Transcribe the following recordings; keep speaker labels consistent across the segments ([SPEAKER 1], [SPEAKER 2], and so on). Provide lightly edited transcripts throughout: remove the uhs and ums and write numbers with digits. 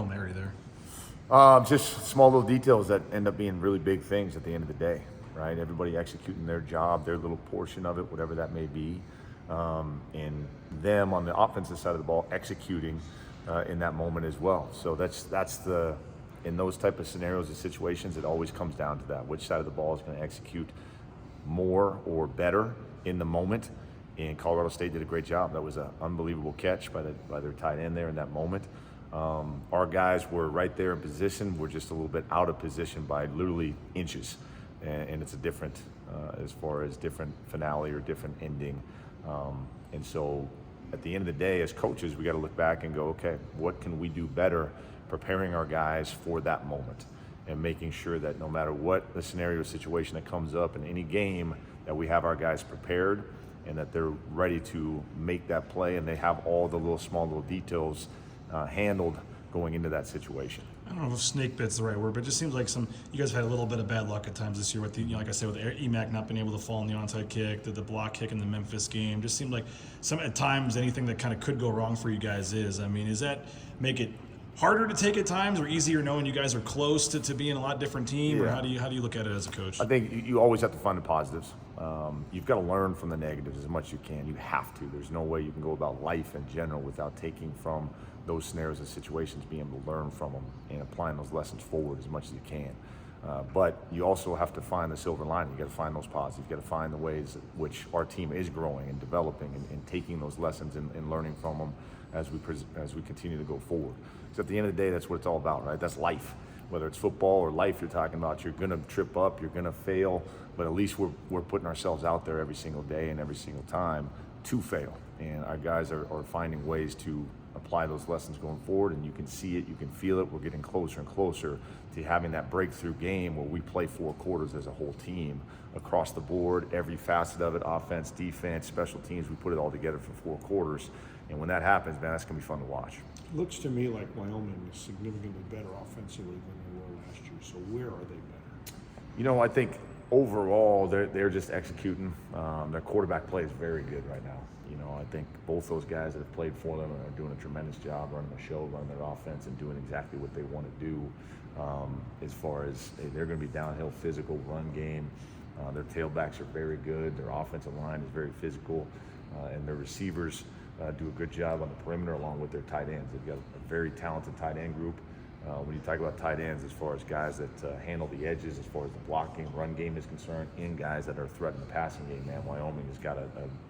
[SPEAKER 1] Hail Mary there?
[SPEAKER 2] Just small little details that end up being really big things at the end of the day, right? Everybody executing their job, their little portion of it, whatever that may be. And them on the offensive side of the ball executing in that moment as well. So in those type of scenarios and situations, it always comes down to that. Which side of the ball is going to execute more or better in the moment? And Colorado State did a great job. That was an unbelievable catch by their tight end there in that moment. Our guys were right there in position. We're just a little bit out of position by literally inches. And it's a different, as far as different finale or different ending. And so at the end of the day, as coaches, we got to look back and go, okay, what can we do better preparing our guys for that moment and making sure that no matter what the scenario or situation that comes up in any game, that we have our guys prepared and that they're ready to make that play and they have all the small little details handled going into that situation.
[SPEAKER 1] I don't know if snake bit's the right word, but it just seems like you guys have had a little bit of bad luck at times this year with like I said, with EMAC not being able to fall on the onside kick, the block kick in the Memphis game. Just seemed like at times anything that kind of could go wrong for you guys is. I mean, does that make it harder to take at times or easier knowing you guys are close to being a lot different team?
[SPEAKER 2] Yeah.
[SPEAKER 1] Or how do you look at it as a coach?
[SPEAKER 2] I think you always have to find the positives. You've got to learn from the negatives as much as you can. You have to. There's no way you can go about life in general without taking from those scenarios and situations, being able to learn from them and applying those lessons forward as much as you can. But you also have to find the silver lining. You got to find those positives. You got to find the ways in which our team is growing and developing and taking those lessons and learning from them as we continue to go forward. Because at the end of the day, that's what it's all about, right? That's life. Whether it's football or life you're talking about, you're going to trip up, you're going to fail, but at least we're putting ourselves out there every single day and every single time to fail. And our guys are finding ways to apply those lessons going forward, and you can see it, you can feel it. We're getting closer and closer to having that breakthrough game where we play 4 quarters as a whole team across the board, every facet of it, offense, defense, special teams. We put it all together for 4 quarters. And when that happens, man, that's going to be fun to watch.
[SPEAKER 3] It looks to me like Wyoming is significantly better offensively than they were last year. So where are they better?
[SPEAKER 2] You know, I think overall they're just executing. Their quarterback play is very good right now. You know, I think both those guys that have played for them are doing a tremendous job running the show, running their offense, and doing exactly what they want to do. As far as they're going to be downhill, physical run game. Their tailbacks are very good. Their offensive line is very physical, and their receivers do a good job on the perimeter along with their tight ends. They've got a very talented tight end group. When you talk about tight ends, as far as guys that handle the edges, as far as the blocking, run game is concerned, and guys that are threatening the passing game, man, Wyoming has got a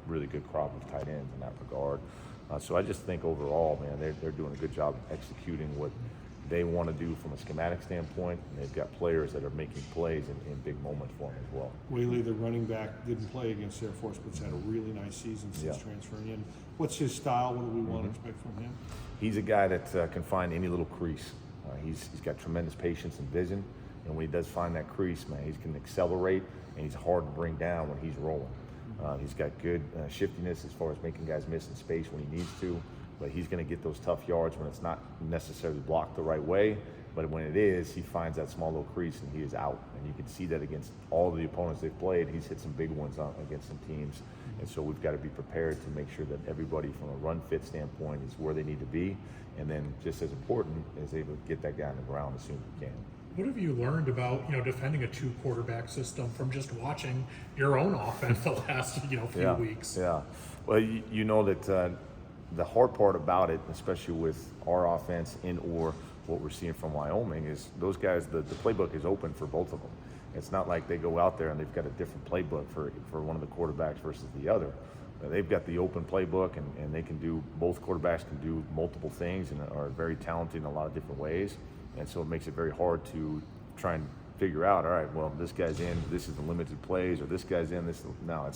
[SPEAKER 2] really good crop of tight ends in that regard. So I just think overall, man, they're doing a good job of executing what they want to do from a schematic standpoint, and they've got players that are making plays in big moments for them as well.
[SPEAKER 3] Whaley, the running back, didn't play against Air Force, but's had a really nice season since transferring in. What's his style? What do we want to expect from him?
[SPEAKER 2] He's a guy that can find any little crease. He's got tremendous patience and vision, and when he does find that crease, man, he can accelerate, and he's hard to bring down when he's rolling. He's got good shiftiness as far as making guys miss in space when he needs to, but he's going to get those tough yards when it's not necessarily blocked the right way, but when it is, he finds that small little crease and he is out, and you can see that against all the opponents they've played. He's hit some big ones against some teams, and so we've got to be prepared to make sure that everybody from a run fit standpoint is where they need to be, and then just as important is able to get that guy on the ground as soon as we can.
[SPEAKER 4] What have you learned about, defending a 2-quarterback system from just watching your own offense the last, few weeks?
[SPEAKER 2] Yeah. Well, you know that the hard part about it, especially with our offense or what we're seeing from Wyoming, is those guys, the playbook is open for both of them. It's not like they go out there and they've got a different playbook for one of the quarterbacks versus the other. They've got the open playbook, and they can do, both quarterbacks can do multiple things and are very talented in a lot of different ways. And so it makes it very hard to try and figure out, all right, well, this guy's in, this is the limited plays, or this guy's in, this. No,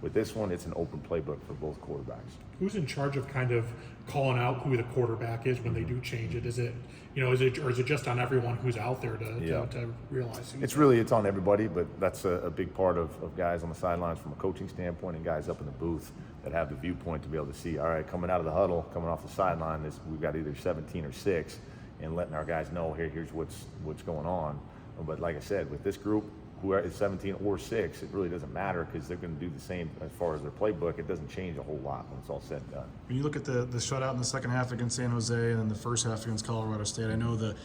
[SPEAKER 2] with this one, it's an open playbook for both quarterbacks.
[SPEAKER 4] Who's in charge of kind of calling out who the quarterback is when they do change it? Is it, is it just on everyone who's out there to realize?
[SPEAKER 2] It's on everybody, but that's a big part of guys on the sidelines from a coaching standpoint and guys up in the booth that have the viewpoint to be able to see, all right, coming out of the huddle, coming off the sideline, we've got either 17 or 6, and letting our guys know, here's what's going on. But like I said, with this group, who is 17 or 6, it really doesn't matter because they're going to do the same as far as their playbook. It doesn't change a whole lot when it's all said and done.
[SPEAKER 1] When you look at the shutout in the second half against San Jose and then the first half against Colorado State, I know the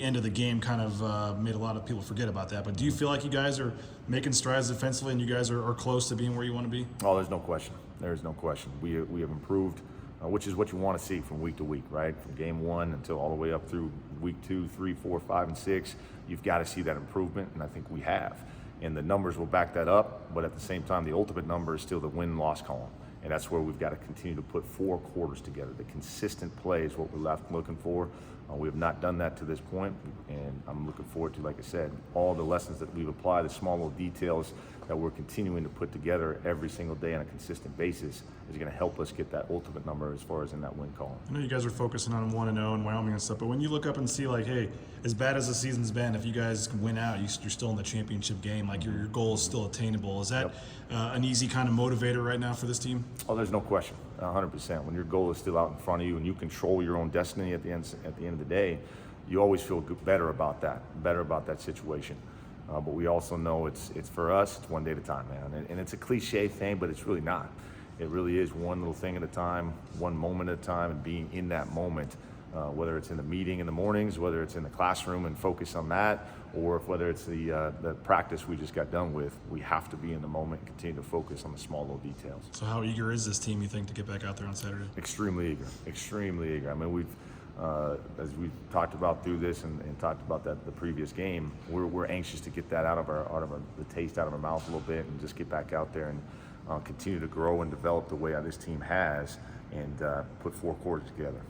[SPEAKER 1] end of the game kind of made a lot of people forget about that. But do you feel like you guys are making strides defensively and you guys are close to being where you want to be?
[SPEAKER 2] Oh, there's no question. There's no question. We have improved, which is what you want to see from week to week, right? From game 1 until all the way up through week 2, 3, 4, 5, and 6. You've got to see that improvement, and I think we have. And the numbers will back that up, but at the same time, the ultimate number is still the win-loss column. And that's where we've got to continue to put 4 quarters together. The consistent play is what we're looking for. We have not done that to this point, and I'm looking forward to, like I said, all the lessons that we've applied, the small little details that we're continuing to put together every single day on a consistent basis is going to help us get that ultimate number as far as in that win column.
[SPEAKER 1] I know you guys are focusing on 1-0 in Wyoming and stuff, but when you look up and see, like, hey, as bad as the season's been, if you guys win out, you're still in the championship game. Like, your goal is still attainable. Is that an easy kind of motivator right now for this team?
[SPEAKER 2] Oh, there's no question, 100%. When your goal is still out in front of you and you control your own destiny at the end of the day, you always feel better about that situation. But we also know it's for us, it's one day at a time, man. And it's a cliche thing, but it's really not. It really is one little thing at a time, one moment at a time, and being in that moment, whether it's in the meeting in the mornings, whether it's in the classroom and focus on that, or whether it's the practice we just got done with, we have to be in the moment and continue to focus on the small little details.
[SPEAKER 1] So how eager is this team, you think, to get back out there on Saturday?
[SPEAKER 2] Extremely eager, extremely eager. I mean, as we've talked about through this and talked about the previous game, we're anxious to get that the taste out of our mouth a little bit and just get back out there and continue to grow and develop the way this team has and put 4 quarters together.